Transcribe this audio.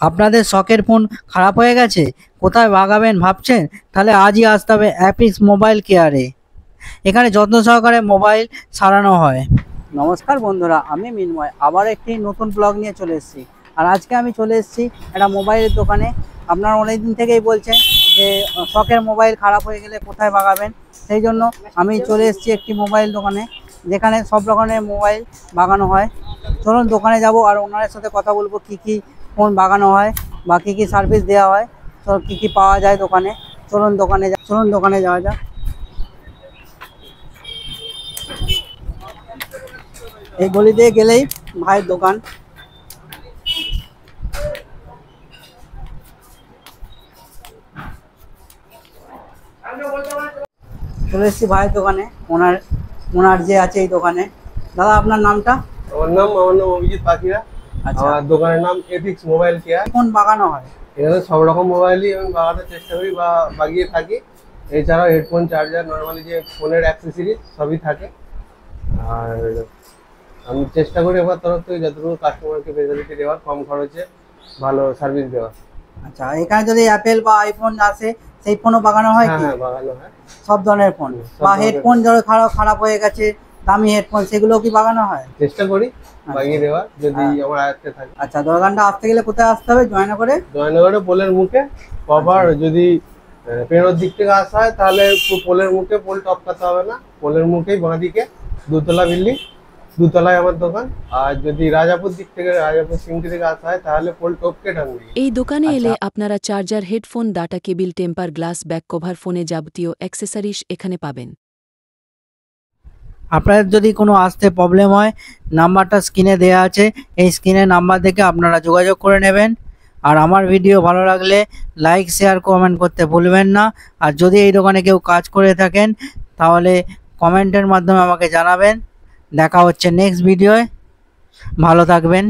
আপনাদের শখের ফোন খারাপ হয়ে গেছে, কোথায় ভাগাবেন ভাবছেন? তাহলে আজই আসতে হবে অ্যাপিক্স মোবাইল কেয়ারে। এখানে যত্ন সহকারে মোবাইল সারানো হয়। নমস্কার বন্ধুরা, আমি মিনময় আবার একটি নতুন ব্লগ নিয়ে চলে এসেছি। আর আজকে আমি চলে এসেছি একটা মোবাইলের দোকানে। আপনারা অনেক দিন থেকেই বলছেন যে শখের মোবাইল খারাপ হয়ে গেলে কোথায় ভাগাবেন, সেই জন্য আমি চলে এসেছি একটি মোবাইল দোকানে, যেখানে সব রকমের মোবাইল বাগানো হয়। চলুন দোকানে যাব আর ওনাদের সাথে কথা বলবো কী কী ফোন বাগানো হয় বা কী কী সার্ভিস দেওয়া হয়, তো কী কী পাওয়া যায় দোকানে। চলুন দোকানে যাওয়া যাক। এই গলি দিয়ে গেলেই ভাইয়ের দোকান। চলে এসেছি ভাইয়ের দোকানে, ওনার যে আছে এই দোকানে। দাদা, আপনার নামটা? আমার নাম অভিজিৎ পাখিরা। আচ্ছা, আমার দোকানের নাম এপিক্স মোবাইল কেয়ার। ফোন বাগানো হয়? এখানে সব রকম মোবাইলই আমি বাগানোর চেষ্টা করি বা বাগিয়ে থাকি। এছাড়াও হেডফোন, চার্জার, নর্মালি যে ফোনের অ্যাক্সেসরিজ সবই থাকে। আর আমি চেষ্টা করি আমার তরফ থেকে যতটুকু কাস্টমারকে ফেসিলিটি দেওয়ার, কম খরচে ভালো সার্ভিস দেওয়ার। আচ্ছা, এখানে যদি অ্যাপেল বা আইফোন আসে সেই ফোনও বাগানো হয় হ্যাঁ কি? হ্যাঁ, বাগানো হয়। সব ধরনের ফোন সব বা ধরনের হেডফোন ধরো খারাপ হয়ে গেছে, দামি হেডফোন, সেগুলো কি বাগানো হয়? চেষ্টা করি বাগিয়ে দেওয়ার, যদি আমার আয়ত্তে থাকে। আচ্ছা, দোকানটা আসতে গেলে কোথায় আসতে হবে? জয়নগরে পোলের মুখে প্রপার। যদি পেরোর দিক থেকে আসা হয় তাহলে পোলের মুখে, পোল টপকাতে হবে না, পোলের মুখেই বাঁদিকে দুতলা বিল্ডিং, দুতলায় আমার দোকান। আর যদি রাজাপুর দিক থেকে, রাজাপুর সিংটি থেকে আসা হয় তাহলে পোল টপকে ডানবে। এই দোকানে আচ্ছা। এলে আপনারা charger, headphone, data cable, temper glass, back cover, ফোনে যাবতীয় অ্যাক্সেসরিজ এখানে পাবেন। আপনাদের যদি কোনো আসতে প্রবলেম হয়, নাম্বারটা স্ক্রিনে দেওয়া আছে, এই স্ক্রিনে নাম্বার দেখে আপনারা যোগাযোগ করে নেবেন। আর আমার ভিডিও ভালো লাগলে লাইক, শেয়ার, কমেন্ট করতে ভুলবেন না। আর যদি এই দোকানে কেউ কাজ করে থাকেন তাহলে কমেন্টের মাধ্যমে আমাকে জানাবেন। দেখা হচ্ছে নেক্সট ভিডিওয়। ভালো থাকবেন।